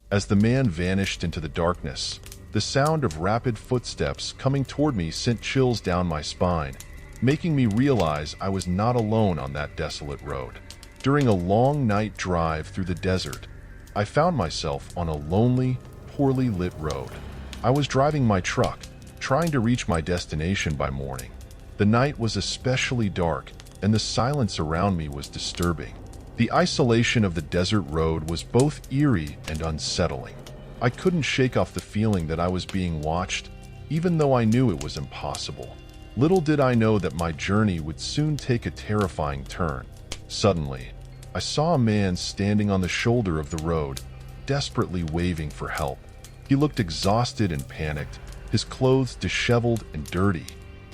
As the man vanished into the darkness, the sound of rapid footsteps coming toward me sent chills down my spine, making me realize I was not alone on that desolate road. During a long night drive through the desert, I found myself on a lonely, poorly lit road. I was driving my truck, trying to reach my destination by morning. The night was especially dark, and the silence around me was disturbing. The isolation of the desert road was both eerie and unsettling. I couldn't shake off the feeling that I was being watched, even though I knew it was impossible. Little did I know that my journey would soon take a terrifying turn. Suddenly, I saw a man standing on the shoulder of the road, desperately waving for help. He looked exhausted and panicked, his clothes disheveled and dirty.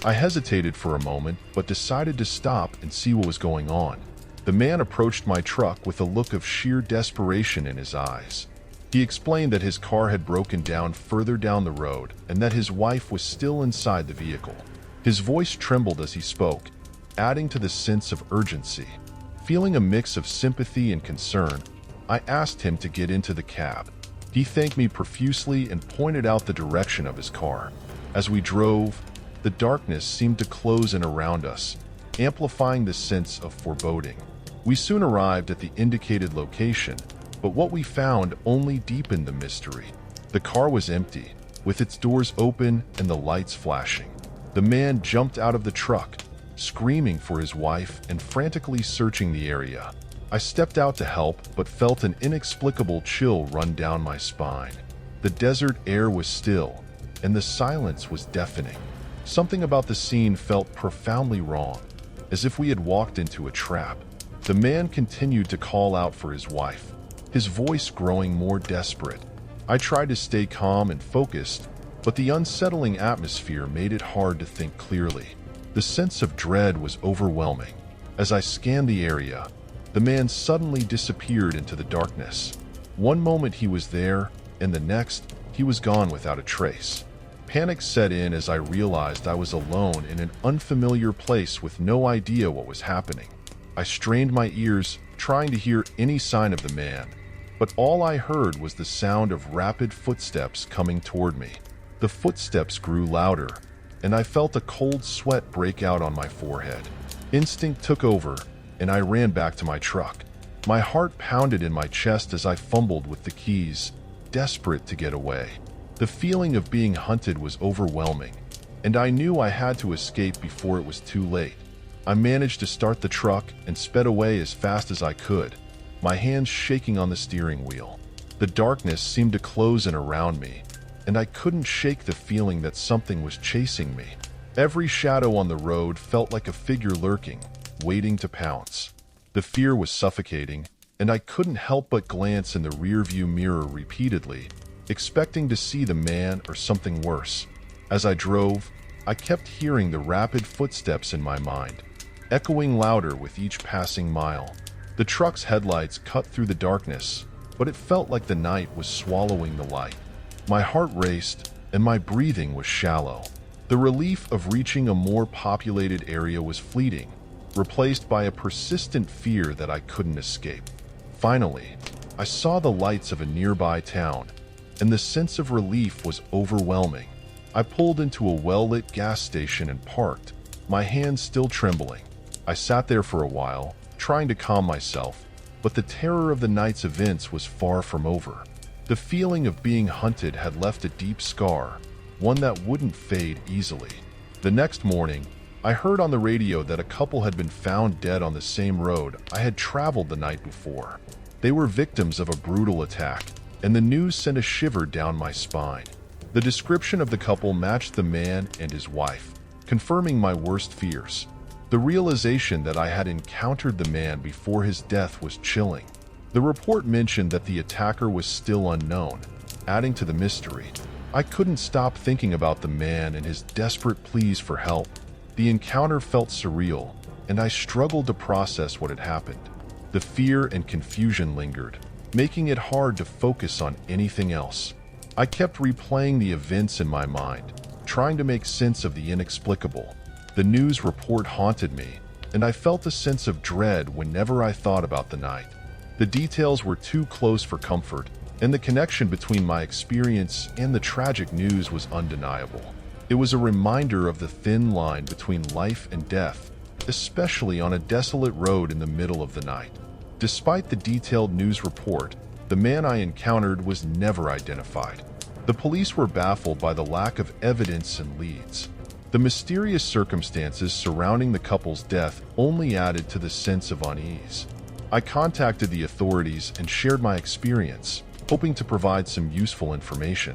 I hesitated for a moment, but decided to stop and see what was going on. The man approached my truck with a look of sheer desperation in his eyes. He explained that his car had broken down further down the road and that his wife was still inside the vehicle. His voice trembled as he spoke, adding to the sense of urgency. Feeling a mix of sympathy and concern, I asked him to get into the cab. He thanked me profusely and pointed out the direction of his car. As we drove, the darkness seemed to close in around us, amplifying the sense of foreboding. We soon arrived at the indicated location, but what we found only deepened the mystery. The car was empty, with its doors open and the lights flashing. The man jumped out of the truck, screaming for his wife and frantically searching the area. I stepped out to help, but felt an inexplicable chill run down my spine. The desert air was still, and the silence was deafening. Something about the scene felt profoundly wrong, as if we had walked into a trap. The man continued to call out for his wife, his voice growing more desperate. I tried to stay calm and focused, but the unsettling atmosphere made it hard to think clearly. The sense of dread was overwhelming. As I scanned the area, the man suddenly disappeared into the darkness. One moment he was there, and the next, he was gone without a trace. Panic set in as I realized I was alone in an unfamiliar place with no idea what was happening. I strained my ears, trying to hear any sign of the man, but all I heard was the sound of rapid footsteps coming toward me. The footsteps grew louder, and I felt a cold sweat break out on my forehead. Instinct took over, and I ran back to my truck. My heart pounded in my chest as I fumbled with the keys, desperate to get away. The feeling of being hunted was overwhelming, and I knew I had to escape before it was too late. I managed to start the truck and sped away as fast as I could, my hands shaking on the steering wheel. The darkness seemed to close in around me, and I couldn't shake the feeling that something was chasing me. Every shadow on the road felt like a figure lurking, waiting to pounce. The fear was suffocating, and I couldn't help but glance in the rearview mirror repeatedly, expecting to see the man or something worse. As I drove, I kept hearing the rapid footsteps in my mind, echoing louder with each passing mile. The truck's headlights cut through the darkness, but it felt like the night was swallowing the light. My heart raced, and my breathing was shallow. The relief of reaching a more populated area was fleeting, replaced by a persistent fear that I couldn't escape. Finally, I saw the lights of a nearby town, and the sense of relief was overwhelming. I pulled into a well-lit gas station and parked, my hands still trembling. I sat there for a while, trying to calm myself, but the terror of the night's events was far from over. The feeling of being hunted had left a deep scar, one that wouldn't fade easily. The next morning, I heard on the radio that a couple had been found dead on the same road I had traveled the night before. They were victims of a brutal attack, and the news sent a shiver down my spine. The description of the couple matched the man and his wife, confirming my worst fears. The realization that I had encountered the man before his death was chilling. The report mentioned that the attacker was still unknown, adding to the mystery. I couldn't stop thinking about the man and his desperate pleas for help. The encounter felt surreal, and I struggled to process what had happened. The fear and confusion lingered, making it hard to focus on anything else. I kept replaying the events in my mind, trying to make sense of the inexplicable. The news report haunted me, and I felt a sense of dread whenever I thought about the night. The details were too close for comfort, and the connection between my experience and the tragic news was undeniable. It was a reminder of the thin line between life and death, especially on a desolate road in the middle of the night. Despite the detailed news report, the man I encountered was never identified. The police were baffled by the lack of evidence and leads. The mysterious circumstances surrounding the couple's death only added to the sense of unease. I contacted the authorities and shared my experience, hoping to provide some useful information.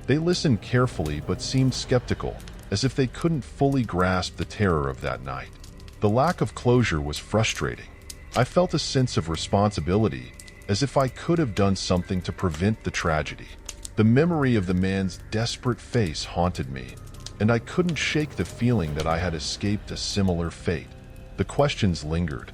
They listened carefully but seemed skeptical, as if they couldn't fully grasp the terror of that night. The lack of closure was frustrating. I felt a sense of responsibility, as if I could have done something to prevent the tragedy. The memory of the man's desperate face haunted me, and I couldn't shake the feeling that I had escaped a similar fate. The questions lingered.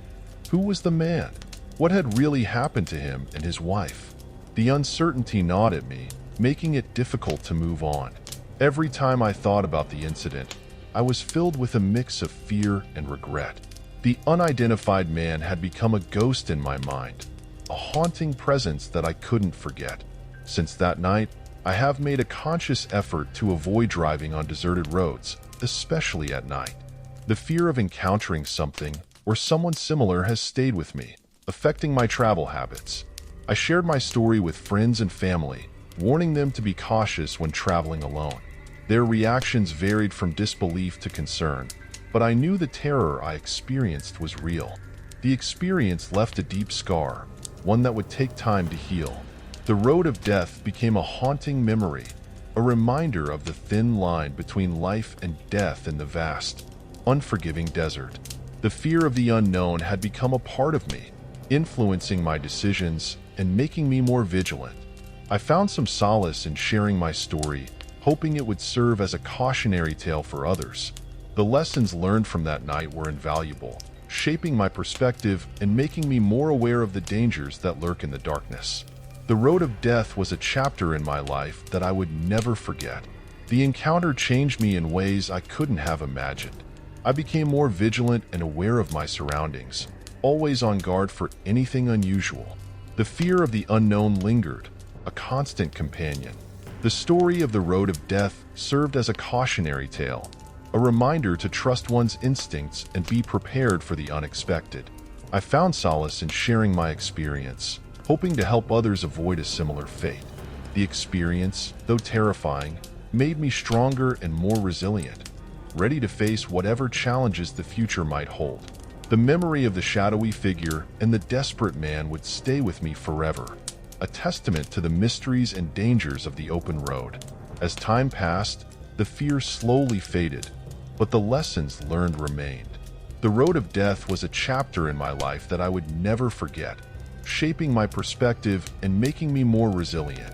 Who was the man? What had really happened to him and his wife? The uncertainty gnawed at me, making it difficult to move on. Every time I thought about the incident, I was filled with a mix of fear and regret. The unidentified man had become a ghost in my mind, a haunting presence that I couldn't forget. Since that night, I have made a conscious effort to avoid driving on deserted roads, especially at night. The fear of encountering something or someone similar has stayed with me, affecting my travel habits. I shared my story with friends and family, warning them to be cautious when traveling alone. Their reactions varied from disbelief to concern, but I knew the terror I experienced was real. The experience left a deep scar, one that would take time to heal. The road of death became a haunting memory, a reminder of the thin line between life and death in the vast, unforgiving desert. The fear of the unknown had become a part of me, influencing my decisions and making me more vigilant. I found some solace in sharing my story, hoping it would serve as a cautionary tale for others. The lessons learned from that night were invaluable, shaping my perspective and making me more aware of the dangers that lurk in the darkness. The road of death was a chapter in my life that I would never forget. The encounter changed me in ways I couldn't have imagined. I became more vigilant and aware of my surroundings, always on guard for anything unusual. The fear of the unknown lingered, a constant companion. The story of the road of death served as a cautionary tale, a reminder to trust one's instincts and be prepared for the unexpected. I found solace in sharing my experience, hoping to help others avoid a similar fate. The experience, though terrifying, made me stronger and more resilient, ready to face whatever challenges the future might hold. The memory of the shadowy figure and the desperate man would stay with me forever, a testament to the mysteries and dangers of the open road. As time passed, the fear slowly faded, but the lessons learned remained. The road of death was a chapter in my life that I would never forget, shaping my perspective and making me more resilient.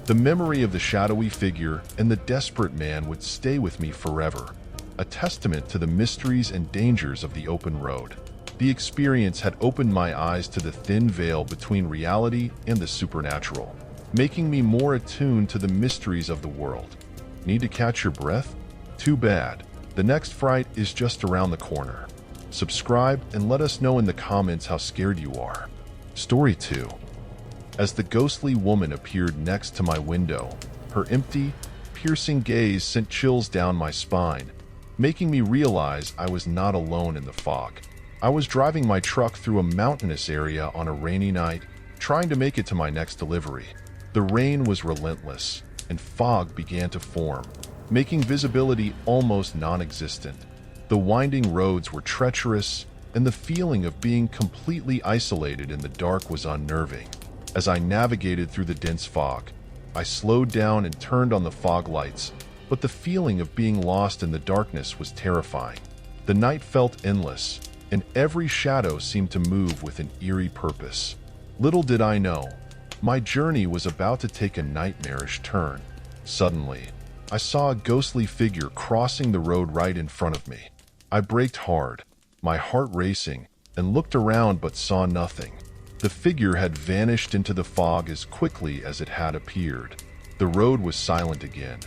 The memory of the shadowy figure and the desperate man would stay with me forever, a testament to the mysteries and dangers of the open road. The experience had opened my eyes to the thin veil between reality and the supernatural, making me more attuned to the mysteries of the world. Need to catch your breath? Too bad. The next fright is just around the corner. Subscribe and let us know in the comments how scared you are. Story 2. As the ghostly woman appeared next to my window, her empty, piercing gaze sent chills down my spine, making me realize I was not alone in the fog. I was driving my truck through a mountainous area on a rainy night, trying to make it to my next delivery. The rain was relentless, and fog began to form, making visibility almost non-existent. The winding roads were treacherous, and the feeling of being completely isolated in the dark was unnerving. As I navigated through the dense fog, I slowed down and turned on the fog lights, but the feeling of being lost in the darkness was terrifying. The night felt endless, and every shadow seemed to move with an eerie purpose. Little did I know, my journey was about to take a nightmarish turn. Suddenly, I saw a ghostly figure crossing the road right in front of me. I braked hard, my heart racing, and looked around but saw nothing. The figure had vanished into the fog as quickly as it had appeared. The road was silent again,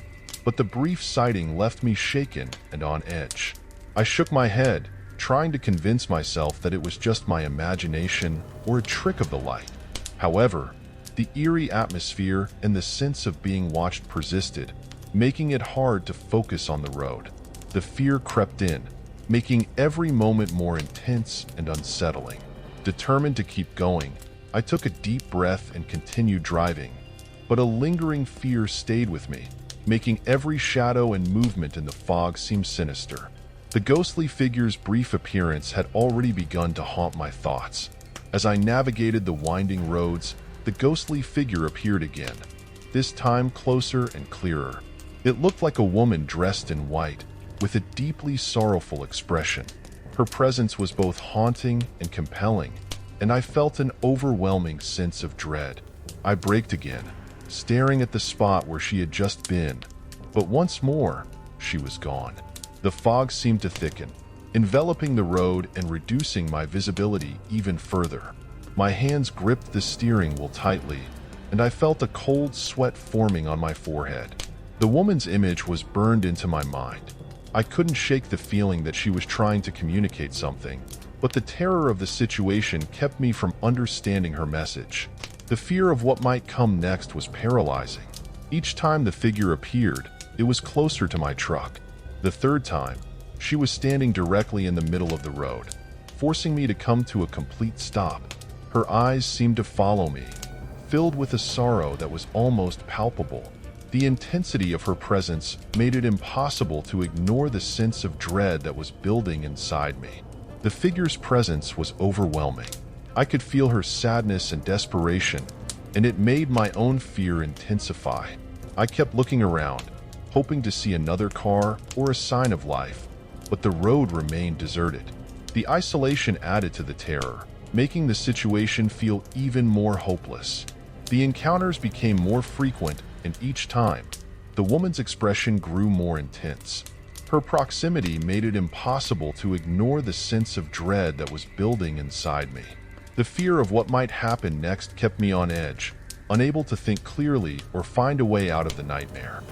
but the brief sighting left me shaken and on edge. I shook my head, trying to convince myself that it was just my imagination or a trick of the light. However, The eerie atmosphere and the sense of being watched persisted, making it hard to focus on the road. The fear crept in, making every moment more intense and unsettling. Determined to keep going, I took a deep breath and continued driving. But a lingering fear stayed with me, making every shadow and movement in the fog seem sinister. The ghostly figure's brief appearance had already begun to haunt my thoughts. As I navigated the winding roads, the ghostly figure appeared again, this time closer and clearer. It looked like a woman dressed in white, with a deeply sorrowful expression. Her presence was both haunting and compelling, and I felt an overwhelming sense of dread. I braked again, staring at the spot where she had just been, but once more, she was gone. The fog seemed to thicken, enveloping the road and reducing my visibility even further. My hands gripped the steering wheel tightly, and I felt a cold sweat forming on my forehead. The woman's image was burned into my mind. I couldn't shake the feeling that she was trying to communicate something, but the terror of the situation kept me from understanding her message. The fear of what might come next was paralyzing. Each time the figure appeared, it was closer to my truck. The third time, she was standing directly in the middle of the road, forcing me to come to a complete stop. Her eyes seemed to follow me, filled with a sorrow that was almost palpable. The intensity of her presence made it impossible to ignore the sense of dread that was building inside me. The figure's presence was overwhelming. I could feel her sadness and desperation, and it made my own fear intensify. I kept looking around, hoping to see another car or a sign of life, but the road remained deserted. The isolation added to the terror, making the situation feel even more hopeless. The encounters became more frequent, and each time, the woman's expression grew more intense. Her proximity made it impossible to ignore the sense of dread that was building inside me. The fear of what might happen next kept me on edge, unable to think clearly or find a way out of the nightmare.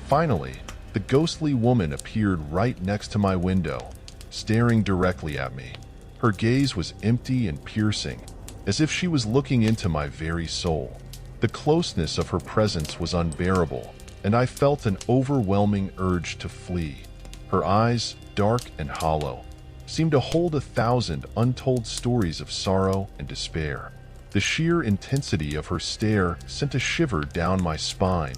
Finally, the ghostly woman appeared right next to my window, staring directly at me. Her gaze was empty and piercing, as if she was looking into my very soul. The closeness of her presence was unbearable, and I felt an overwhelming urge to flee. Her eyes, dark and hollow, seemed to hold 1,000 untold stories of sorrow and despair. The sheer intensity of her stare sent a shiver down my spine,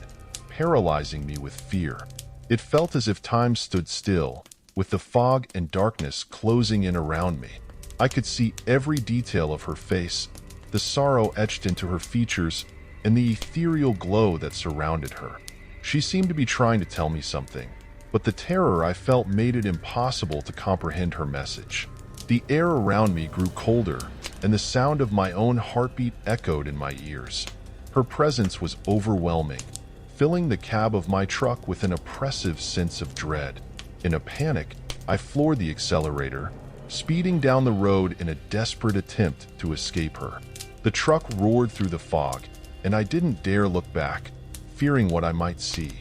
paralyzing me with fear. It felt as if time stood still, with the fog and darkness closing in around me. I could see every detail of her face, the sorrow etched into her features, and the ethereal glow that surrounded her. She seemed to be trying to tell me something, but the terror I felt made it impossible to comprehend her message. The air around me grew colder, and the sound of my own heartbeat echoed in my ears. Her presence was overwhelming, filling the cab of my truck with an oppressive sense of dread. In a panic, I floored the accelerator, speeding down the road in a desperate attempt to escape her. The truck roared through the fog, and I didn't dare look back, fearing what I might see.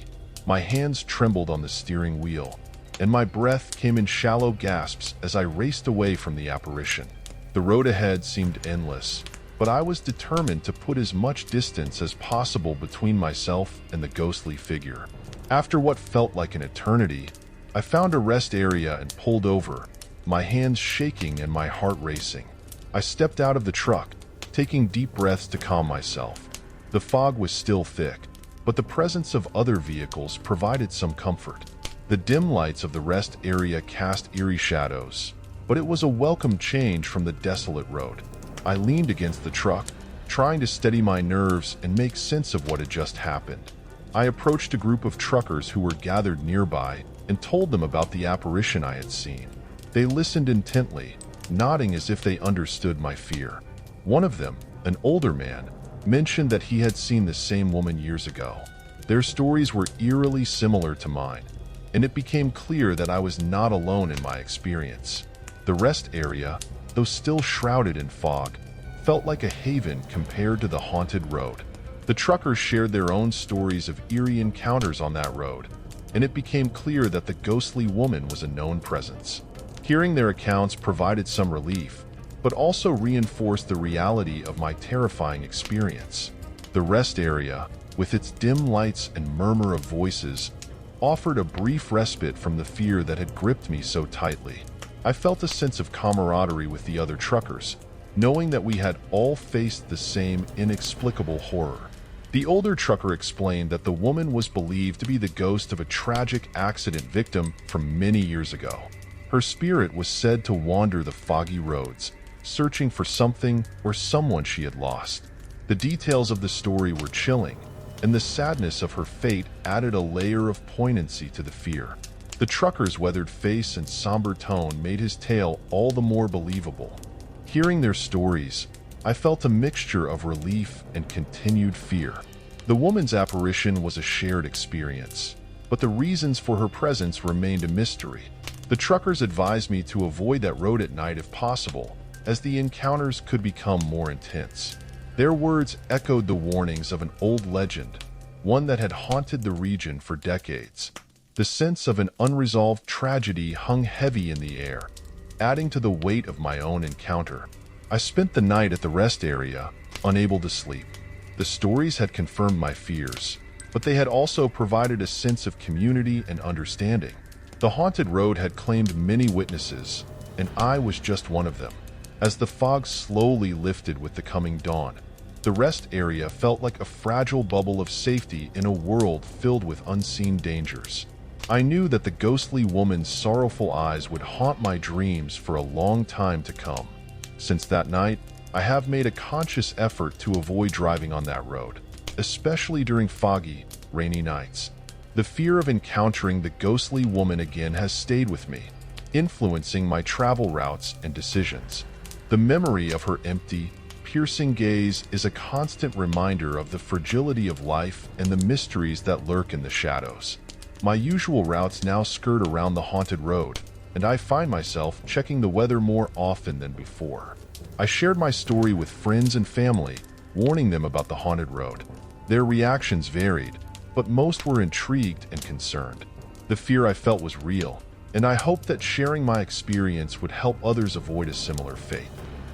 My hands trembled on the steering wheel, and my breath came in shallow gasps as I raced away from the apparition. The road ahead seemed endless, but I was determined to put as much distance as possible between myself and the ghostly figure. After what felt like an eternity, I found a rest area and pulled over, my hands shaking and my heart racing. I stepped out of the truck, taking deep breaths to calm myself. The fog was still thick, but the presence of other vehicles provided some comfort. The dim lights of the rest area cast eerie shadows, but it was a welcome change from the desolate road. I leaned against the truck, trying to steady my nerves and make sense of what had just happened. I approached a group of truckers who were gathered nearby and told them about the apparition I had seen. They listened intently, nodding as if they understood my fear. One of them, an older man, mentioned that he had seen the same woman years ago. Their stories were eerily similar to mine, and it became clear that I was not alone in my experience. The rest area, though still shrouded in fog, felt like a haven compared to the haunted road. The truckers shared their own stories of eerie encounters on that road, and it became clear that the ghostly woman was a known presence. Hearing their accounts provided some relief, but also reinforced the reality of my terrifying experience. The rest area, with its dim lights and murmur of voices, offered a brief respite from the fear that had gripped me so tightly. I felt a sense of camaraderie with the other truckers, knowing that we had all faced the same inexplicable horror. The older trucker explained that the woman was believed to be the ghost of a tragic accident victim from many years ago. Her spirit was said to wander the foggy roads, searching for something or someone she had lost. The details of the story were chilling, and the sadness of her fate added a layer of poignancy to the fear. The trucker's weathered face and somber tone made his tale all the more believable. Hearing their stories, I felt a mixture of relief and continued fear. The woman's apparition was a shared experience, but the reasons for her presence remained a mystery. The truckers advised me to avoid that road at night if possible, as the encounters could become more intense. Their words echoed the warnings of an old legend, one that had haunted the region for decades. The sense of an unresolved tragedy hung heavy in the air, adding to the weight of my own encounter. I spent the night at the rest area, unable to sleep. The stories had confirmed my fears, but they had also provided a sense of community and understanding. The haunted road had claimed many witnesses, and I was just one of them. As the fog slowly lifted with the coming dawn, the rest area felt like a fragile bubble of safety in a world filled with unseen dangers. I knew that the ghostly woman's sorrowful eyes would haunt my dreams for a long time to come. Since that night, I have made a conscious effort to avoid driving on that road, especially during foggy, rainy nights. The fear of encountering the ghostly woman again has stayed with me, influencing my travel routes and decisions. The memory of her empty, piercing gaze is a constant reminder of the fragility of life and the mysteries that lurk in the shadows. My usual routes now skirt around the haunted road, and I find myself checking the weather more often than before. I shared my story with friends and family, warning them about the haunted road. Their reactions varied, but most were intrigued and concerned. The fear I felt was real, and I hoped that sharing my experience would help others avoid a similar fate.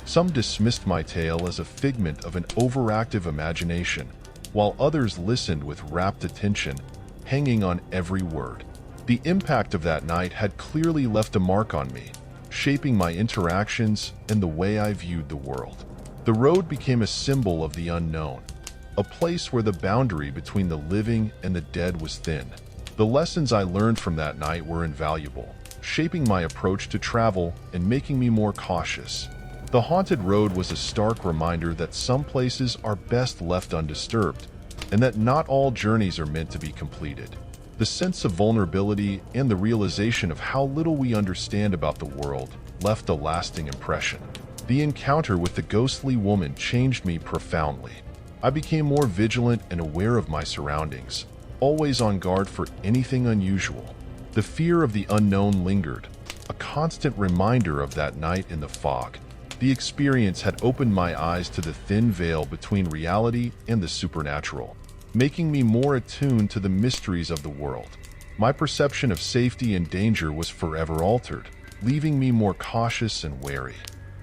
Some dismissed my tale as a figment of an overactive imagination, while others listened with rapt attention, hanging on every word. The impact of that night had clearly left a mark on me, shaping my interactions and the way I viewed the world. The road became a symbol of the unknown, a place where the boundary between the living and the dead was thin. The lessons I learned from that night were invaluable, shaping my approach to travel and making me more cautious. The haunted road was a stark reminder that some places are best left undisturbed, and that not all journeys are meant to be completed. The sense of vulnerability and the realization of how little we understand about the world left a lasting impression. The encounter with the ghostly woman changed me profoundly. I became more vigilant and aware of my surroundings, always on guard for anything unusual. The fear of the unknown lingered, a constant reminder of that night in the fog. The experience had opened my eyes to the thin veil between reality and the supernatural, making me more attuned to the mysteries of the world. My perception of safety and danger was forever altered, leaving me more cautious and wary.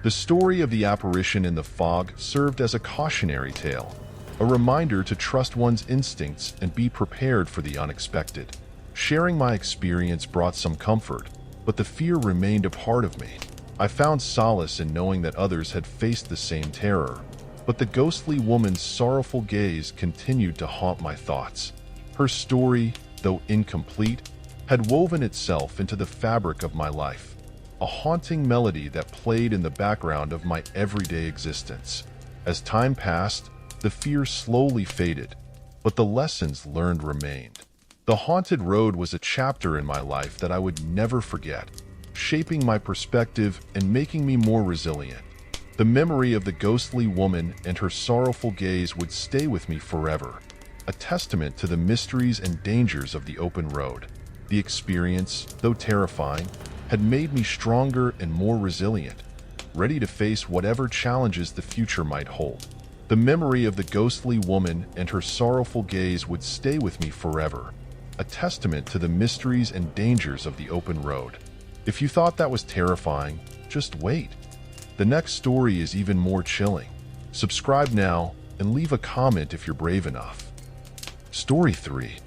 The story of the apparition in the fog served as a cautionary tale, a reminder to trust one's instincts and be prepared for the unexpected. Sharing my experience brought some comfort, but the fear remained a part of me. I found solace in knowing that others had faced the same terror, but the ghostly woman's sorrowful gaze continued to haunt my thoughts. Her story, though incomplete, had woven itself into the fabric of my life, a haunting melody that played in the background of my everyday existence. As time passed, the fear slowly faded, but the lessons learned remained. The haunted road was a chapter in my life that I would never forget, shaping my perspective and making me more resilient. The memory of the ghostly woman and her sorrowful gaze would stay with me forever, a testament to the mysteries and dangers of the open road. The experience, though terrifying, had made me stronger and more resilient, ready to face whatever challenges the future might hold. The memory of the ghostly woman and her sorrowful gaze would stay with me forever, a testament to the mysteries and dangers of the open road. If you thought that was terrifying, just wait. The next story is even more chilling. Subscribe now and leave a comment if you're brave enough. Story 3.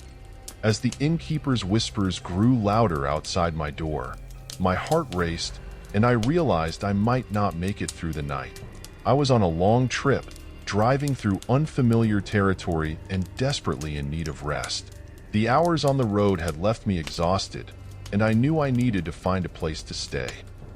As the innkeeper's whispers grew louder outside my door, my heart raced, and I realized I might not make it through the night. I was on a long trip, driving through unfamiliar territory and desperately in need of rest. The hours on the road had left me exhausted, and I knew I needed to find a place to stay.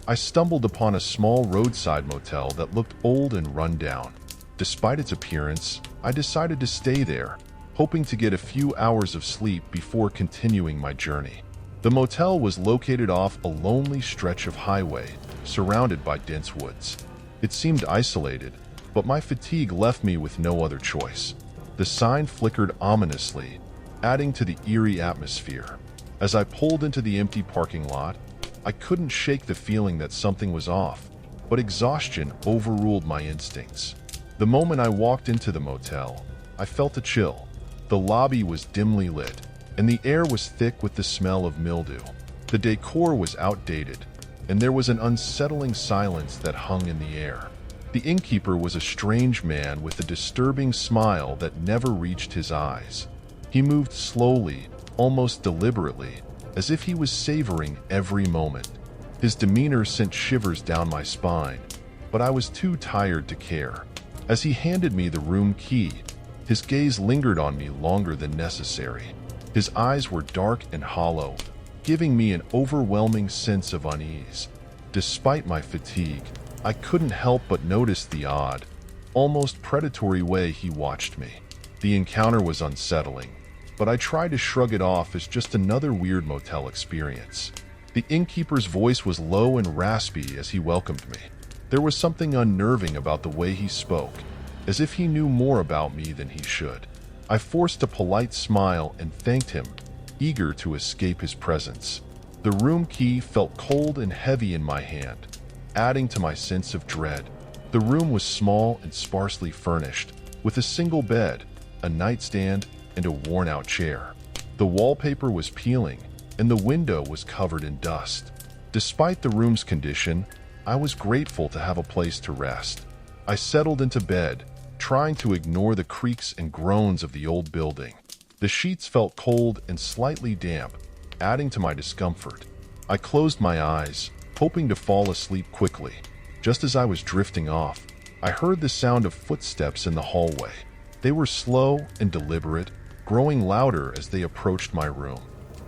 I stumbled upon a small roadside motel that looked old and run down. Despite its appearance, I decided to stay there, hoping to get a few hours of sleep before continuing my journey. The motel was located off a lonely stretch of highway, surrounded by dense woods. It seemed isolated, but my fatigue left me with no other choice. The sign flickered ominously, adding to the eerie atmosphere. As I pulled into the empty parking lot, I couldn't shake the feeling that something was off, but exhaustion overruled my instincts. The moment I walked into the motel, I felt a chill. The lobby was dimly lit, and the air was thick with the smell of mildew. The decor was outdated, and there was an unsettling silence that hung in the air. The innkeeper was a strange man with a disturbing smile that never reached his eyes. He moved slowly, almost deliberately, as if he was savoring every moment. His demeanor sent shivers down my spine, but I was too tired to care. As he handed me the room key, his gaze lingered on me longer than necessary. His eyes were dark and hollow, giving me an overwhelming sense of unease. Despite my fatigue, I couldn't help but notice the odd, almost predatory way he watched me. The encounter was unsettling, but I tried to shrug it off as just another weird motel experience. The innkeeper's voice was low and raspy as he welcomed me. There was something unnerving about the way he spoke, as if he knew more about me than he should. I forced a polite smile and thanked him, eager to escape his presence. The room key felt cold and heavy in my hand, adding to my sense of dread. The room was small and sparsely furnished, with a single bed, a nightstand, and a worn-out chair. The wallpaper was peeling, and the window was covered in dust. Despite the room's condition, I was grateful to have a place to rest. I settled into bed, trying to ignore the creaks and groans of the old building. The sheets felt cold and slightly damp, adding to my discomfort. I closed my eyes, hoping to fall asleep quickly. Just as I was drifting off, I heard the sound of footsteps in the hallway. They were slow and deliberate, growing louder as they approached my room.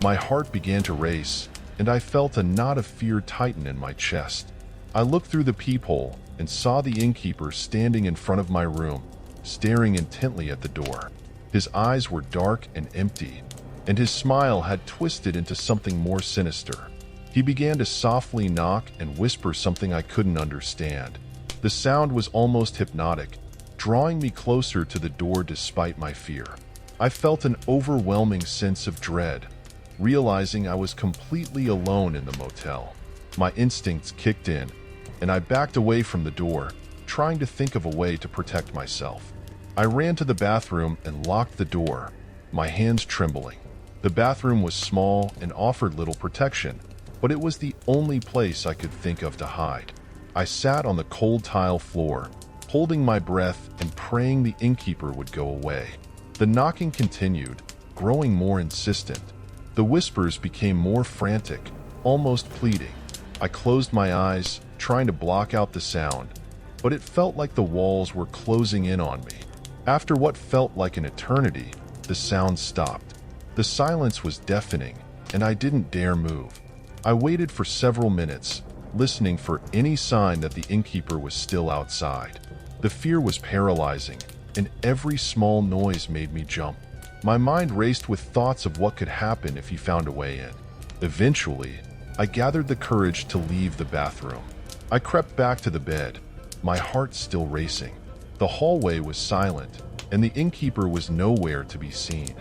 My heart began to race, and I felt a knot of fear tighten in my chest. I looked through the peephole and saw the innkeeper standing in front of my room, staring intently at the door. His eyes were dark and empty, and his smile had twisted into something more sinister. He began to softly knock and whisper something I couldn't understand. The sound was almost hypnotic, drawing me closer to the door despite my fear. I felt an overwhelming sense of dread, realizing I was completely alone in the motel. My instincts kicked in, and I backed away from the door, trying to think of a way to protect myself. I ran to the bathroom and locked the door, my hands trembling. The bathroom was small and offered little protection, but it was the only place I could think of to hide. I sat on the cold tile floor, holding my breath and praying the innkeeper would go away. The knocking continued, growing more insistent. The whispers became more frantic, almost pleading. I closed my eyes, trying to block out the sound, but it felt like the walls were closing in on me. After what felt like an eternity, the sound stopped. The silence was deafening, and I didn't dare move. I waited for several minutes, listening for any sign that the innkeeper was still outside. The fear was paralyzing, and every small noise made me jump. My mind raced with thoughts of what could happen if he found a way in. Eventually, I gathered the courage to leave the bathroom. I crept back to the bed, my heart still racing. The hallway was silent, and the innkeeper was nowhere to be seen.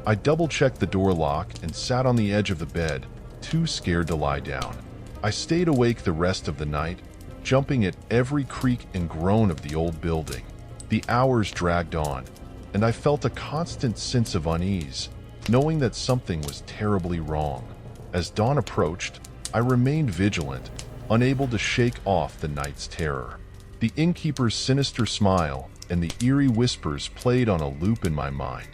I double-checked the door lock and sat on the edge of the bed, too scared to lie down. I stayed awake the rest of the night, jumping at every creak and groan of the old building. The hours dragged on, and I felt a constant sense of unease, knowing that something was terribly wrong. As dawn approached, I remained vigilant, unable to shake off the night's terror. The innkeeper's sinister smile, and the eerie whispers played on a loop in my mind.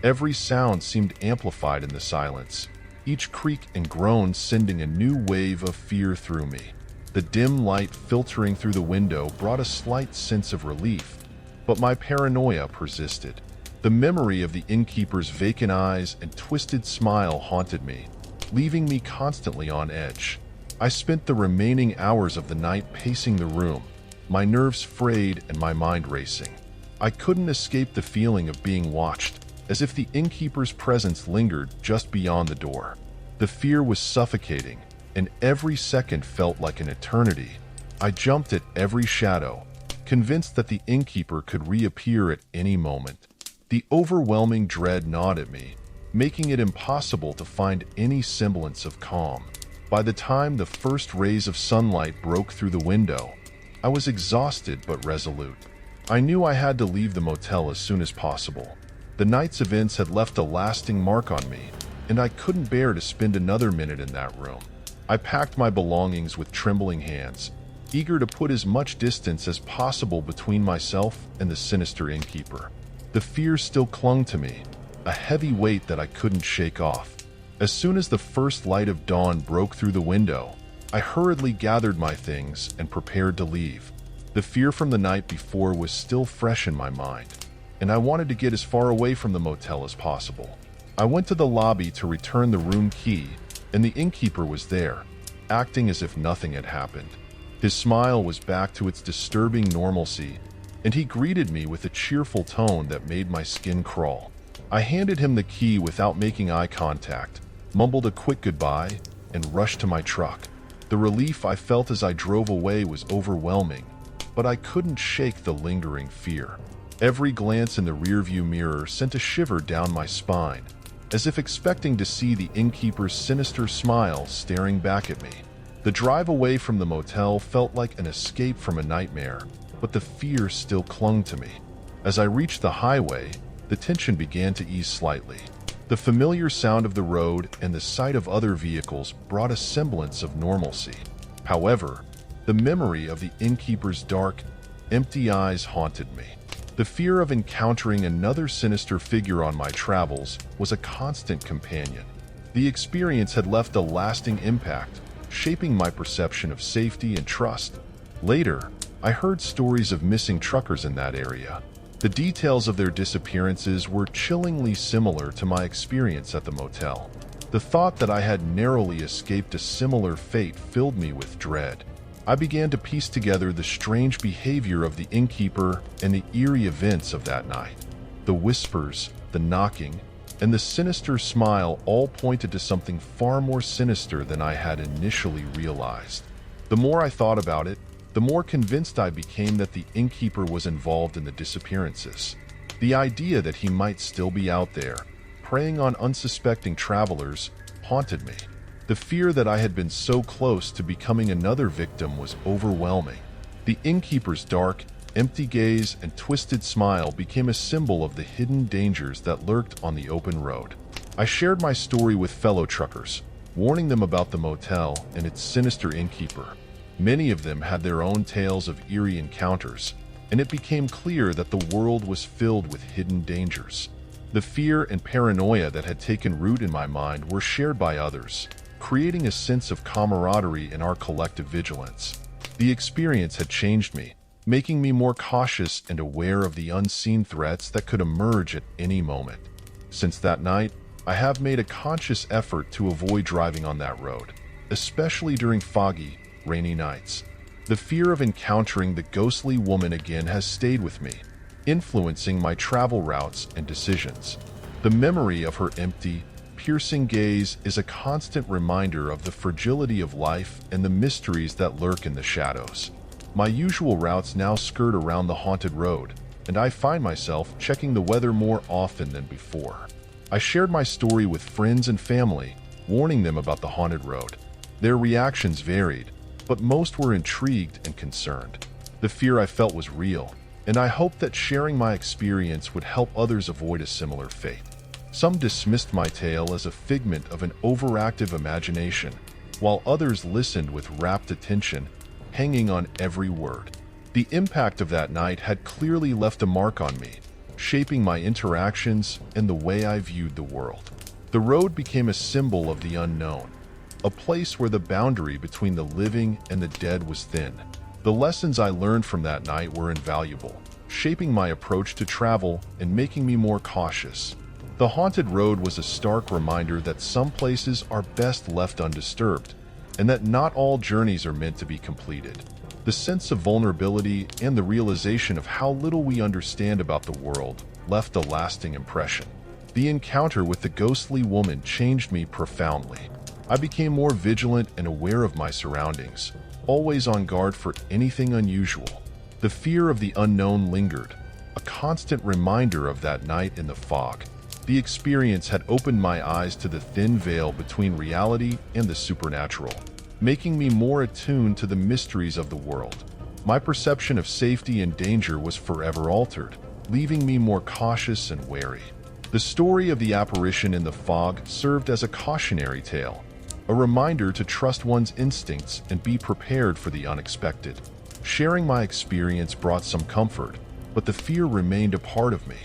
Every sound seemed amplified in the silence, each creak and groan sending a new wave of fear through me. The dim light filtering through the window brought a slight sense of relief, but my paranoia persisted. The memory of the innkeeper's vacant eyes and twisted smile haunted me, leaving me constantly on edge. I spent the remaining hours of the night pacing the room, my nerves frayed and my mind racing. I couldn't escape the feeling of being watched, as if the innkeeper's presence lingered just beyond the door. The fear was suffocating, and every second felt like an eternity. I jumped at every shadow, convinced that the innkeeper could reappear at any moment. The overwhelming dread gnawed at me, making it impossible to find any semblance of calm. By the time the first rays of sunlight broke through the window, I was exhausted but resolute. I knew I had to leave the motel as soon as possible. The night's events had left a lasting mark on me, and I couldn't bear to spend another minute in that room. I packed my belongings with trembling hands, eager to put as much distance as possible between myself and the sinister innkeeper. The fear still clung to me, a heavy weight that I couldn't shake off. As soon as the first light of dawn broke through the window, I hurriedly gathered my things and prepared to leave. The fear from the night before was still fresh in my mind, and I wanted to get as far away from the motel as possible. I went to the lobby to return the room key, and the innkeeper was there, acting as if nothing had happened. His smile was back to its disturbing normalcy, and he greeted me with a cheerful tone that made my skin crawl. I handed him the key without making eye contact, mumbled a quick goodbye, and rushed to my truck. The relief I felt as I drove away was overwhelming, but I couldn't shake the lingering fear. Every glance in the rearview mirror sent a shiver down my spine, as if expecting to see the innkeeper's sinister smile staring back at me. The drive away from the motel felt like an escape from a nightmare, but the fear still clung to me. As I reached the highway, the tension began to ease slightly. The familiar sound of the road and the sight of other vehicles brought a semblance of normalcy. However, the memory of the innkeeper's dark, empty eyes haunted me. The fear of encountering another sinister figure on my travels was a constant companion. The experience had left a lasting impact, shaping my perception of safety and trust. Later, I heard stories of missing truckers in that area. The details of their disappearances were chillingly similar to my experience at the motel. The thought that I had narrowly escaped a similar fate filled me with dread. I began to piece together the strange behavior of the innkeeper and the eerie events of that night. The whispers, the knocking, and the sinister smile all pointed to something far more sinister than I had initially realized. The more I thought about it, the more convinced I became that the innkeeper was involved in the disappearances. The idea that he might still be out there, preying on unsuspecting travelers, haunted me. The fear that I had been so close to becoming another victim was overwhelming. The innkeeper's dark, empty gaze and twisted smile became a symbol of the hidden dangers that lurked on the open road. I shared my story with fellow truckers, warning them about the motel and its sinister innkeeper. Many of them had their own tales of eerie encounters, and it became clear that the world was filled with hidden dangers. The fear and paranoia that had taken root in my mind were shared by others, creating a sense of camaraderie in our collective vigilance. The experience had changed me, making me more cautious and aware of the unseen threats that could emerge at any moment. Since that night, I have made a conscious effort to avoid driving on that road, especially during foggy, rainy nights. The fear of encountering the ghostly woman again has stayed with me, influencing my travel routes and decisions. The memory of her empty, piercing gaze is a constant reminder of the fragility of life and the mysteries that lurk in the shadows. My usual routes now skirt around the haunted road, and I find myself checking the weather more often than before. I shared my story with friends and family, warning them about the haunted road. Their reactions varied, but most were intrigued and concerned. The fear I felt was real, and I hoped that sharing my experience would help others avoid a similar fate. Some dismissed my tale as a figment of an overactive imagination, while others listened with rapt attention, hanging on every word. The impact of that night had clearly left a mark on me, shaping my interactions and the way I viewed the world. The road became a symbol of the unknown, a place where the boundary between the living and the dead was thin. The lessons I learned from that night were invaluable, shaping my approach to travel and making me more cautious. The haunted road was a stark reminder that some places are best left undisturbed, and that not all journeys are meant to be completed. The sense of vulnerability and the realization of how little we understand about the world left a lasting impression. The encounter with the ghostly woman changed me profoundly. I became more vigilant and aware of my surroundings, always on guard for anything unusual. The fear of the unknown lingered, a constant reminder of that night in the fog. The experience had opened my eyes to the thin veil between reality and the supernatural, making me more attuned to the mysteries of the world. My perception of safety and danger was forever altered, leaving me more cautious and wary. The story of the apparition in the fog served as a cautionary tale, a reminder to trust one's instincts and be prepared for the unexpected. Sharing my experience brought some comfort, but the fear remained a part of me.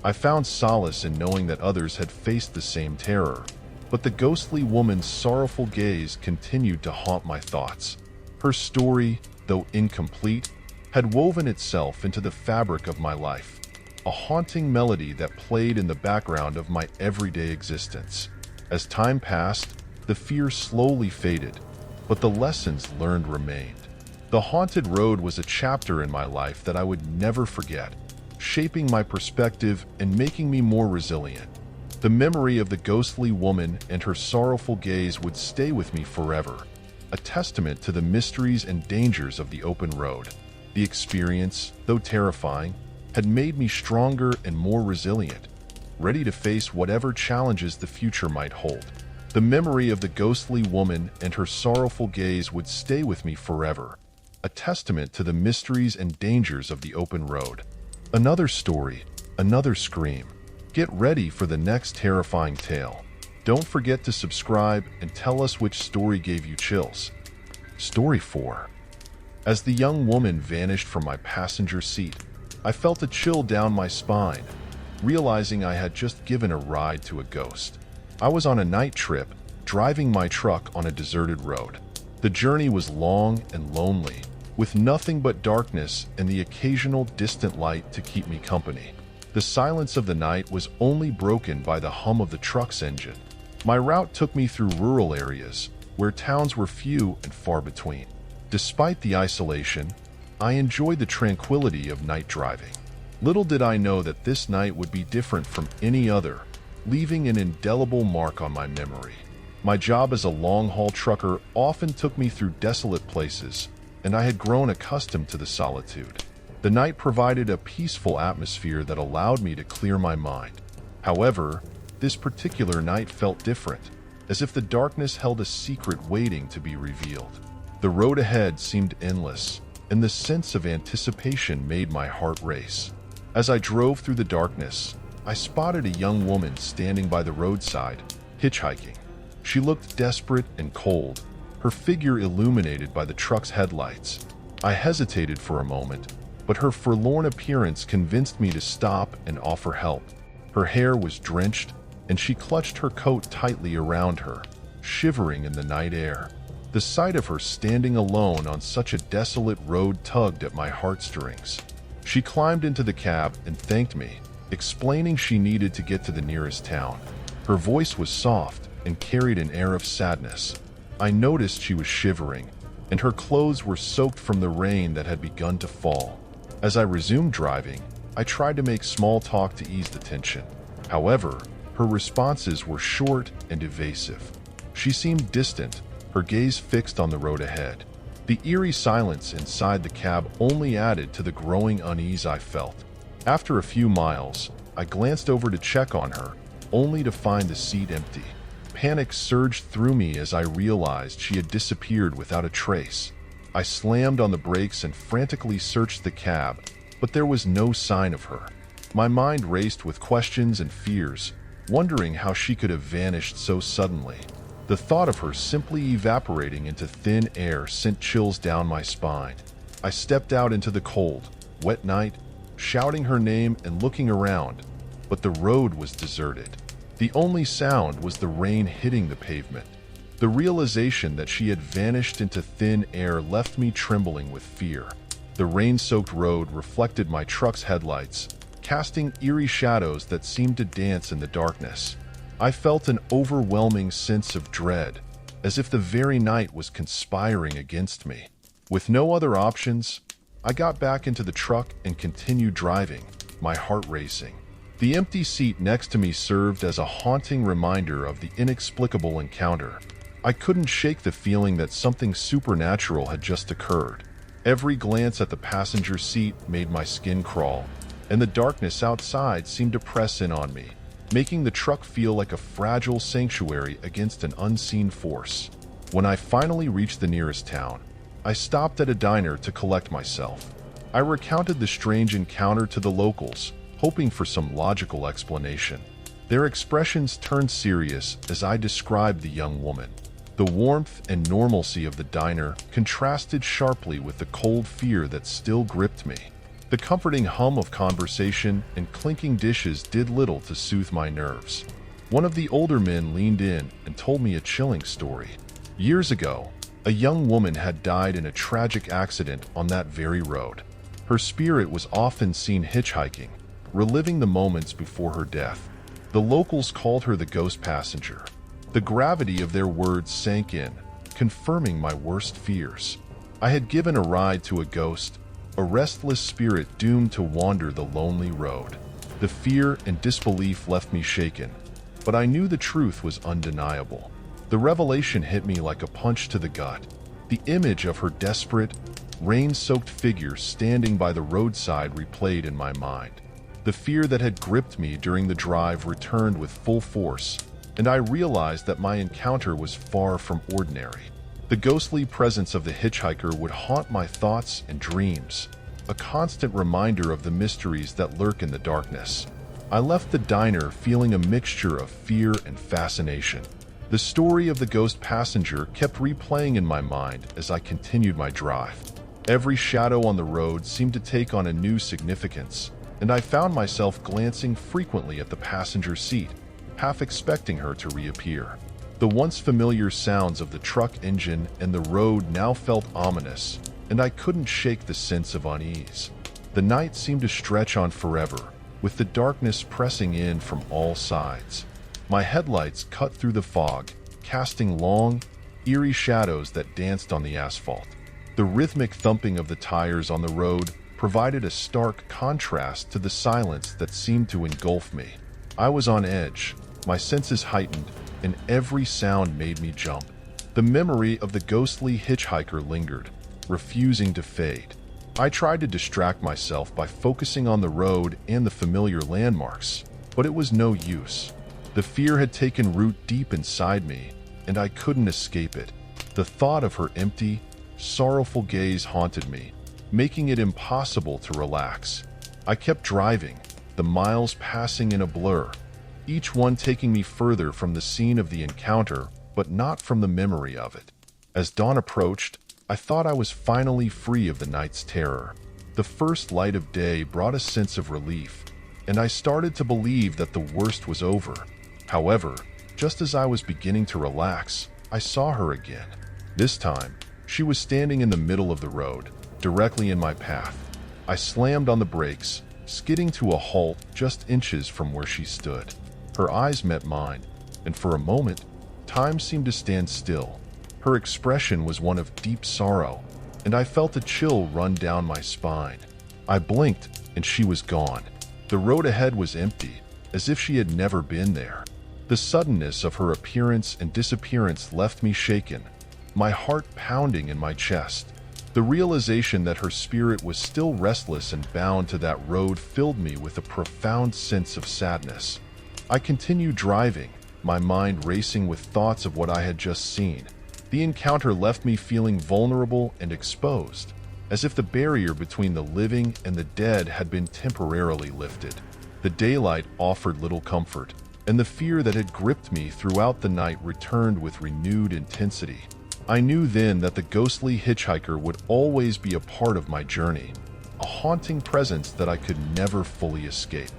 I found solace in knowing that others had faced the same terror, but the ghostly woman's sorrowful gaze continued to haunt my thoughts. Her story, though incomplete, had woven itself into the fabric of my life, a haunting melody that played in the background of my everyday existence. As time passed, the fear slowly faded, but the lessons learned remained. The haunted road was a chapter in my life that I would never forget, shaping my perspective and making me more resilient. The memory of the ghostly woman and her sorrowful gaze would stay with me forever, a testament to the mysteries and dangers of the open road. The experience, though terrifying, had made me stronger and more resilient, ready to face whatever challenges the future might hold. The memory of the ghostly woman and her sorrowful gaze would stay with me forever, a testament to the mysteries and dangers of the open road. Another story, another scream. Get ready for the next terrifying tale. Don't forget to subscribe and tell us which story gave you chills. Story 4. As the young woman vanished from my passenger seat, I felt a chill down my spine, realizing I had just given a ride to a ghost. I was on a night trip, driving my truck on a deserted road. The journey was long and lonely, with nothing but darkness and the occasional distant light to keep me company. The silence of the night was only broken by the hum of the truck's engine. My route took me through rural areas, where towns were few and far between. Despite the isolation, I enjoyed the tranquility of night driving. Little did I know that this night would be different from any other, leaving an indelible mark on my memory. My job as a long-haul trucker often took me through desolate places, and I had grown accustomed to the solitude. The night provided a peaceful atmosphere that allowed me to clear my mind. However, this particular night felt different, as if the darkness held a secret waiting to be revealed. The road ahead seemed endless, and the sense of anticipation made my heart race. As I drove through the darkness, I spotted a young woman standing by the roadside, hitchhiking. She looked desperate and cold, her figure illuminated by the truck's headlights. I hesitated for a moment, but her forlorn appearance convinced me to stop and offer help. Her hair was drenched, and she clutched her coat tightly around her, shivering in the night air. The sight of her standing alone on such a desolate road tugged at my heartstrings. She climbed into the cab and thanked me, explaining she needed to get to the nearest town. Her voice was soft and carried an air of sadness. I noticed she was shivering, and her clothes were soaked from the rain that had begun to fall. As I resumed driving, I tried to make small talk to ease the tension. However, her responses were short and evasive. She seemed distant, her gaze fixed on the road ahead. The eerie silence inside the cab only added to the growing unease I felt. After a few miles, I glanced over to check on her, only to find the seat empty. Panic surged through me as I realized she had disappeared without a trace. I slammed on the brakes and frantically searched the cab, but there was no sign of her. My mind raced with questions and fears, wondering how she could have vanished so suddenly. The thought of her simply evaporating into thin air sent chills down my spine. I stepped out into the cold, wet night, shouting her name and looking around, but the road was deserted. The only sound was the rain hitting the pavement. The realization that she had vanished into thin air left me trembling with fear. The rain-soaked road reflected my truck's headlights, casting eerie shadows that seemed to dance in the darkness. I felt an overwhelming sense of dread, as if the very night was conspiring against me. With no other options, I got back into the truck and continued driving, my heart racing. The empty seat next to me served as a haunting reminder of the inexplicable encounter. I couldn't shake the feeling that something supernatural had just occurred. Every glance at the passenger seat made my skin crawl, and the darkness outside seemed to press in on me, making the truck feel like a fragile sanctuary against an unseen force. When I finally reached the nearest town, I stopped at a diner to collect myself. I recounted the strange encounter to the locals, hoping for some logical explanation. Their expressions turned serious as I described the young woman. The warmth and normalcy of the diner contrasted sharply with the cold fear that still gripped me. The comforting hum of conversation and clinking dishes did little to soothe my nerves. One of the older men leaned in and told me a chilling story. Years ago, a young woman had died in a tragic accident on that very road. Her spirit was often seen hitchhiking, reliving the moments before her death. The locals called her the ghost passenger. The gravity of their words sank in, confirming my worst fears. I had given a ride to a ghost, a restless spirit doomed to wander the lonely road. The fear and disbelief left me shaken, but I knew the truth was undeniable. The revelation hit me like a punch to the gut. The image of her desperate, rain-soaked figure standing by the roadside replayed in my mind. The fear that had gripped me during the drive returned with full force, and I realized that my encounter was far from ordinary. The ghostly presence of the hitchhiker would haunt my thoughts and dreams, a constant reminder of the mysteries that lurk in the darkness. I left the diner feeling a mixture of fear and fascination. The story of the ghost passenger kept replaying in my mind as I continued my drive. Every shadow on the road seemed to take on a new significance, and I found myself glancing frequently at the passenger seat, half expecting her to reappear. The once familiar sounds of the truck engine and the road now felt ominous, and I couldn't shake the sense of unease. The night seemed to stretch on forever, with the darkness pressing in from all sides. My headlights cut through the fog, casting long, eerie shadows that danced on the asphalt. The rhythmic thumping of the tires on the road provided a stark contrast to the silence that seemed to engulf me. I was on edge, my senses heightened, and every sound made me jump. The memory of the ghostly hitchhiker lingered, refusing to fade. I tried to distract myself by focusing on the road and the familiar landmarks, but it was no use. The fear had taken root deep inside me, and I couldn't escape it. The thought of her empty, sorrowful gaze haunted me, making it impossible to relax. I kept driving, the miles passing in a blur, each one taking me further from the scene of the encounter, but not from the memory of it. As dawn approached, I thought I was finally free of the night's terror. The first light of day brought a sense of relief, and I started to believe that the worst was over. However, just as I was beginning to relax, I saw her again. This time, she was standing in the middle of the road, directly in my path. I slammed on the brakes, skidding to a halt just inches from where she stood. Her eyes met mine, and for a moment, time seemed to stand still. Her expression was one of deep sorrow, and I felt a chill run down my spine. I blinked, and she was gone. The road ahead was empty, as if she had never been there. The suddenness of her appearance and disappearance left me shaken, my heart pounding in my chest. The realization that her spirit was still restless and bound to that road filled me with a profound sense of sadness. I continued driving, my mind racing with thoughts of what I had just seen. The encounter left me feeling vulnerable and exposed, as if the barrier between the living and the dead had been temporarily lifted. The daylight offered little comfort, and the fear that had gripped me throughout the night returned with renewed intensity. I knew then that the ghostly hitchhiker would always be a part of my journey, a haunting presence that I could never fully escape.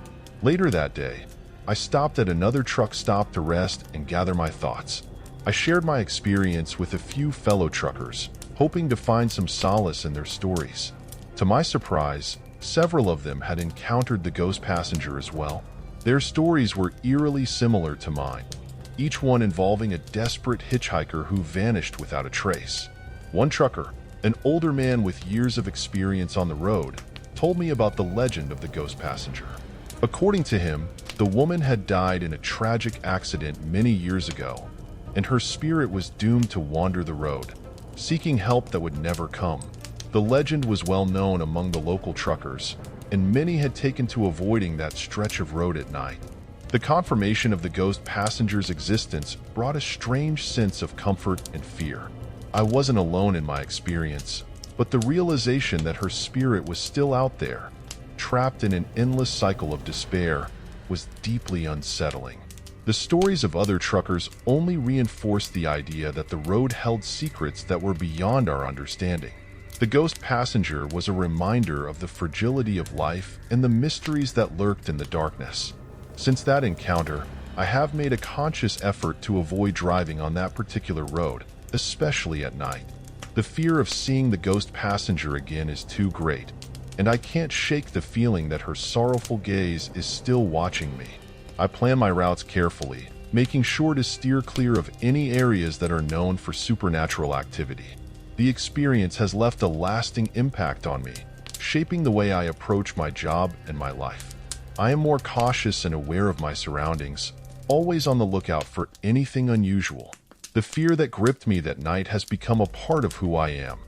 Later that day, I stopped at another truck stop to rest and gather my thoughts. I shared my experience with a few fellow truckers, hoping to find some solace in their stories. To my surprise, several of them had encountered the ghost passenger as well. Their stories were eerily similar to mine, each one involving a desperate hitchhiker who vanished without a trace. One trucker, an older man with years of experience on the road, told me about the legend of the ghost passenger. According to him, the woman had died in a tragic accident many years ago, and her spirit was doomed to wander the road, seeking help that would never come. The legend was well known among the local truckers, and many had taken to avoiding that stretch of road at night. The confirmation of the ghost passenger's existence brought a strange sense of comfort and fear. I wasn't alone in my experience, but the realization that her spirit was still out there, trapped in an endless cycle of despair, was deeply unsettling. The stories of other truckers only reinforced the idea that the road held secrets that were beyond our understanding. The ghost passenger was a reminder of the fragility of life and the mysteries that lurked in the darkness. Since that encounter, I have made a conscious effort to avoid driving on that particular road, especially at night. The fear of seeing the ghost passenger again is too great, and I can't shake the feeling that her sorrowful gaze is still watching me. I plan my routes carefully, making sure to steer clear of any areas that are known for supernatural activity. The experience has left a lasting impact on me, shaping the way I approach my job and my life. I am more cautious and aware of my surroundings, always on the lookout for anything unusual. The fear that gripped me that night has become a part of who I am,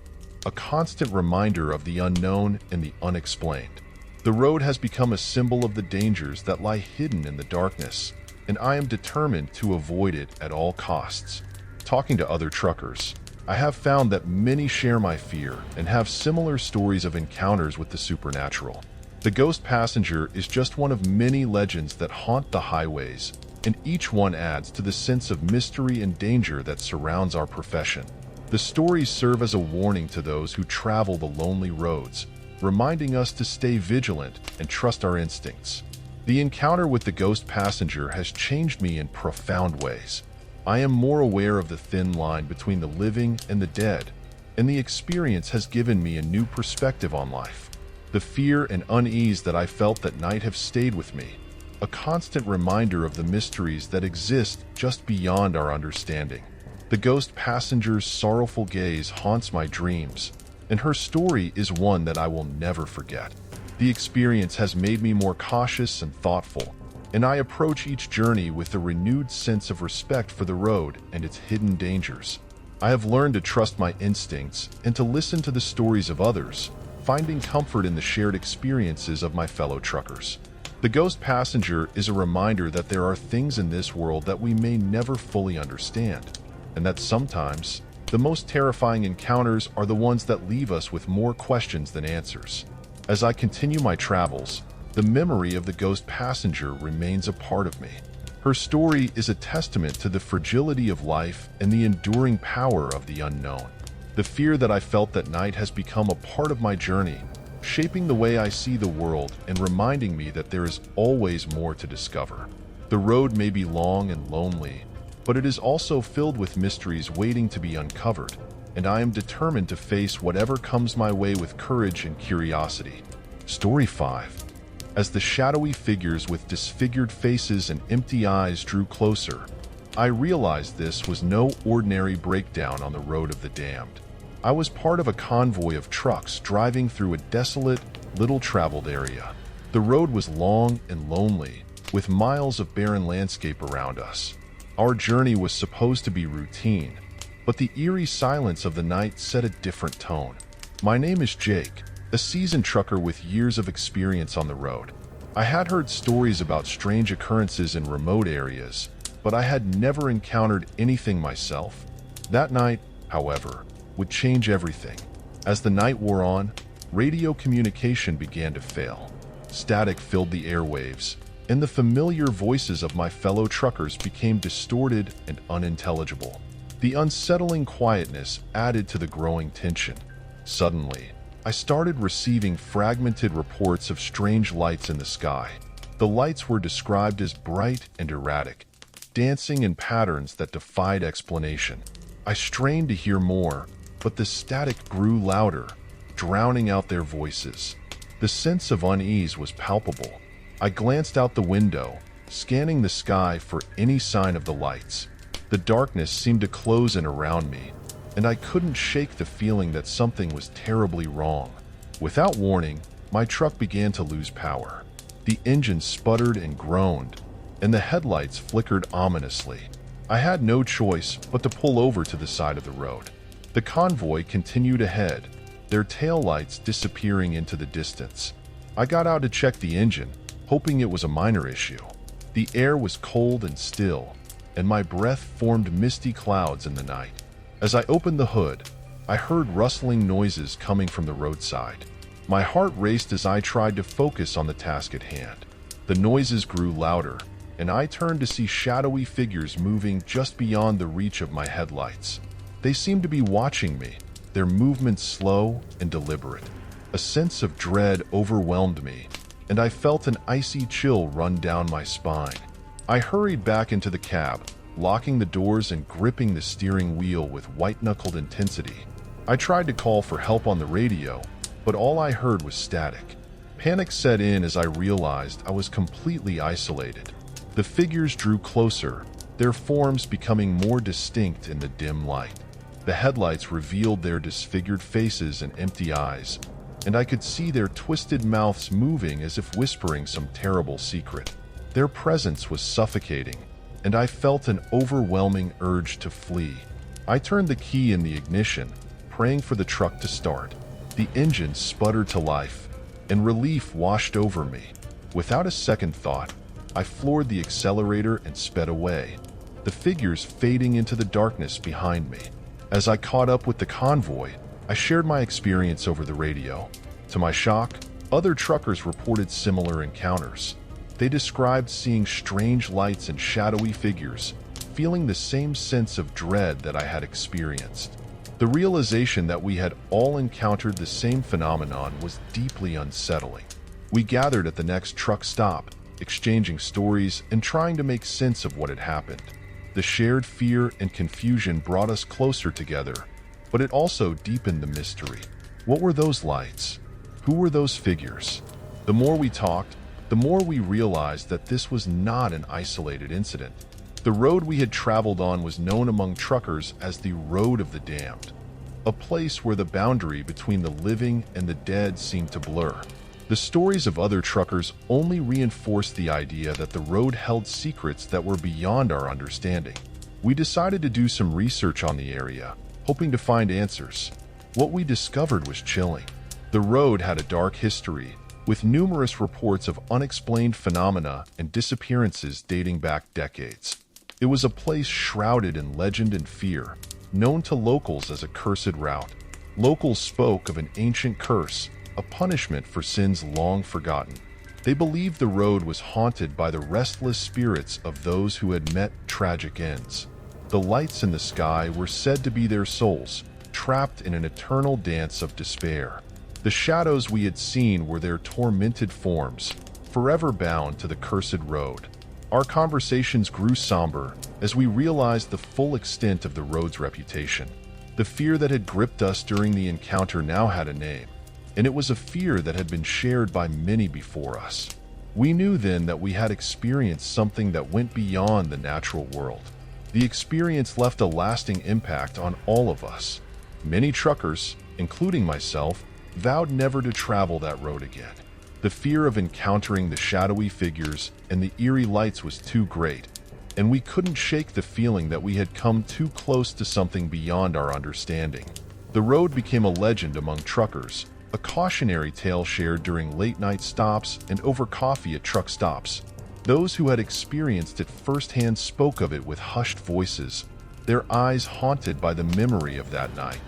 a constant reminder of the unknown and the unexplained. The road has become a symbol of the dangers that lie hidden in the darkness, and I am determined to avoid it at all costs. Talking to other truckers, I have found that many share my fear and have similar stories of encounters with the supernatural. The ghost passenger is just one of many legends that haunt the highways, and each one adds to the sense of mystery and danger that surrounds our profession. The stories serve as a warning to those who travel the lonely roads, reminding us to stay vigilant and trust our instincts. The encounter with the ghost passenger has changed me in profound ways. I am more aware of the thin line between the living and the dead, and the experience has given me a new perspective on life. The fear and unease that I felt that night have stayed with me, a constant reminder of the mysteries that exist just beyond our understanding. The ghost passenger's sorrowful gaze haunts my dreams, and her story is one that I will never forget. The experience has made me more cautious and thoughtful, and I approach each journey with a renewed sense of respect for the road and its hidden dangers. I have learned to trust my instincts and to listen to the stories of others, finding comfort in the shared experiences of my fellow truckers. The ghost passenger is a reminder that there are things in this world that we may never fully understand, and that sometimes the most terrifying encounters are the ones that leave us with more questions than answers. As I continue my travels, the memory of the ghost passenger remains a part of me. Her story is a testament to the fragility of life and the enduring power of the unknown. The fear that I felt that night has become a part of my journey, shaping the way I see the world and reminding me that there is always more to discover. The road may be long and lonely, but it is also filled with mysteries waiting to be uncovered, and I am determined to face whatever comes my way with courage and curiosity. Story 5. As the shadowy figures with disfigured faces and empty eyes drew closer, I realized this was no ordinary breakdown on the road of the damned. I was part of a convoy of trucks driving through a desolate, little-traveled area. The road was long and lonely, with miles of barren landscape around us. Our journey was supposed to be routine, but the eerie silence of the night set a different tone. My name is Jake, a seasoned trucker with years of experience on the road. I had heard stories about strange occurrences in remote areas, but I had never encountered anything myself. That night, however, would change everything. As the night wore on, radio communication began to fail. Static filled the airwaves, and the familiar voices of my fellow truckers became distorted and unintelligible. The unsettling quietness added to the growing tension. Suddenly, I started receiving fragmented reports of strange lights in the sky. The lights were described as bright and erratic, dancing in patterns that defied explanation. I strained to hear more, but the static grew louder, drowning out their voices. The sense of unease was palpable. I glanced out the window, scanning the sky for any sign of the lights. The darkness seemed to close in around me, and I couldn't shake the feeling that something was terribly wrong. Without warning, my truck began to lose power. The engine sputtered and groaned, and the headlights flickered ominously. I had no choice but to pull over to the side of the road. The convoy continued ahead, their taillights disappearing into the distance. I got out to check the engine, hoping it was a minor issue. The air was cold and still, and my breath formed misty clouds in the night. As I opened the hood, I heard rustling noises coming from the roadside. My heart raced as I tried to focus on the task at hand. The noises grew louder, and I turned to see shadowy figures moving just beyond the reach of my headlights. They seemed to be watching me, their movements slow and deliberate. A sense of dread overwhelmed me, and I felt an icy chill run down my spine. I hurried back into the cab, locking the doors and gripping the steering wheel with white-knuckled intensity. I tried to call for help on the radio, but all I heard was static. Panic set in as I realized I was completely isolated. The figures drew closer, their forms becoming more distinct in the dim light. The headlights revealed their disfigured faces and empty eyes, and I could see their twisted mouths moving as if whispering some terrible secret. Their presence was suffocating, and I felt an overwhelming urge to flee. I turned the key in the ignition, praying for the truck to start. The engine sputtered to life, and relief washed over me. Without a second thought, I floored the accelerator and sped away, the figures fading into the darkness behind me. As I caught up with the convoy, I shared my experience over the radio. To my shock, other truckers reported similar encounters. They described seeing strange lights and shadowy figures, feeling the same sense of dread that I had experienced. The realization that we had all encountered the same phenomenon was deeply unsettling. We gathered at the next truck stop, exchanging stories and trying to make sense of what had happened. The shared fear and confusion brought us closer together, but it also deepened the mystery. What were those lights? Who were those figures? The more we talked, the more we realized that this was not an isolated incident. The road we had traveled on was known among truckers as the Road of the Damned, a place where the boundary between the living and the dead seemed to blur. The stories of other truckers only reinforced the idea that the road held secrets that were beyond our understanding. We decided to do some research on the area, hoping to find answers. What we discovered was chilling. The road had a dark history, with numerous reports of unexplained phenomena and disappearances dating back decades. It was a place shrouded in legend and fear, known to locals as a cursed route. Locals spoke of an ancient curse, a punishment for sins long forgotten. They believed the road was haunted by the restless spirits of those who had met tragic ends. The lights in the sky were said to be their souls, trapped in an eternal dance of despair. The shadows we had seen were their tormented forms, forever bound to the cursed road. Our conversations grew somber as we realized the full extent of the road's reputation. The fear that had gripped us during the encounter now had a name, and it was a fear that had been shared by many before us. We knew then that we had experienced something that went beyond the natural world. The experience left a lasting impact on all of us. Many truckers, including myself, vowed never to travel that road again. The fear of encountering the shadowy figures and the eerie lights was too great, and we couldn't shake the feeling that we had come too close to something beyond our understanding. The road became a legend among truckers, a cautionary tale shared during late-night stops and over coffee at truck stops. Those who had experienced it firsthand spoke of it with hushed voices, their eyes haunted by the memory of that night.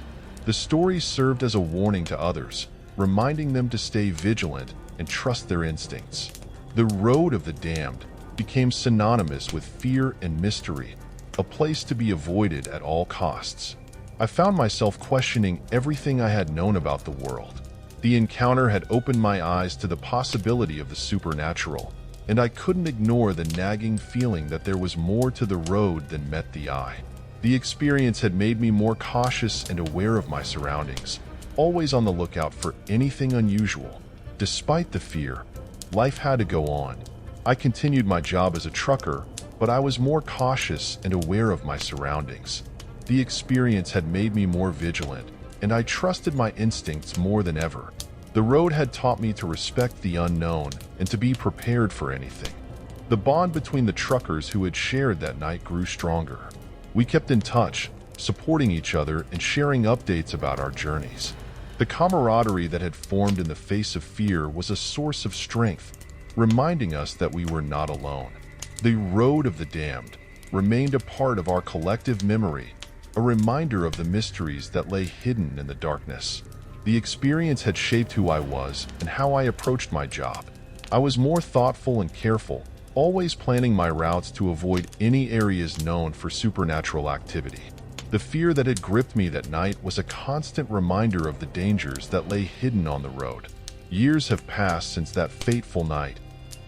The stories served as a warning to others, reminding them to stay vigilant and trust their instincts. The Road of the Damned became synonymous with fear and mystery, a place to be avoided at all costs. I found myself questioning everything I had known about the world. The encounter had opened my eyes to the possibility of the supernatural, and I couldn't ignore the nagging feeling that there was more to the road than met the eye. The experience had made me more cautious and aware of my surroundings, always on the lookout for anything unusual. Despite the fear, life had to go on. I continued my job as a trucker, but I was more cautious and aware of my surroundings. The experience had made me more vigilant, and I trusted my instincts more than ever. The road had taught me to respect the unknown and to be prepared for anything. The bond between the truckers who had shared that night grew stronger. We kept in touch, supporting each other and sharing updates about our journeys. The camaraderie that had formed in the face of fear was a source of strength, reminding us that we were not alone. The road of the damned remained a part of our collective memory, a reminder of the mysteries that lay hidden in the darkness. The experience had shaped who I was and how I approached my job. I was more thoughtful and careful, always planning my routes to avoid any areas known for supernatural activity. The fear that had gripped me that night was a constant reminder of the dangers that lay hidden on the road. Years have passed since that fateful night,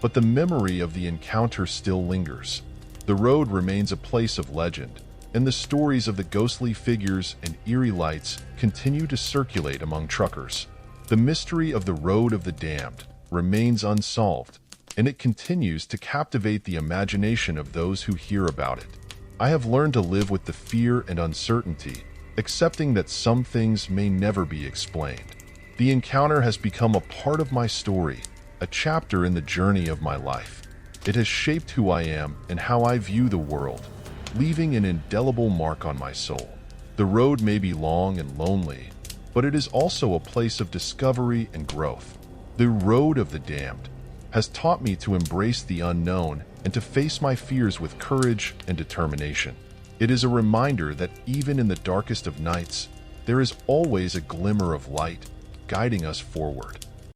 but the memory of the encounter still lingers. The road remains a place of legend, and the stories of the ghostly figures and eerie lights continue to circulate among truckers. The mystery of the road of the damned remains unsolved, and it continues to captivate the imagination of those who hear about it. I have learned to live with the fear and uncertainty, accepting that some things may never be explained. The encounter has become a part of my story, a chapter in the journey of my life. It has shaped who I am and how I view the world, leaving an indelible mark on my soul. The road may be long and lonely, but it is also a place of discovery and growth. The road of the damned has taught me to embrace the unknown and to face my fears with courage and determination. It is a reminder that even in the darkest of nights, there is always a glimmer of light guiding us forward.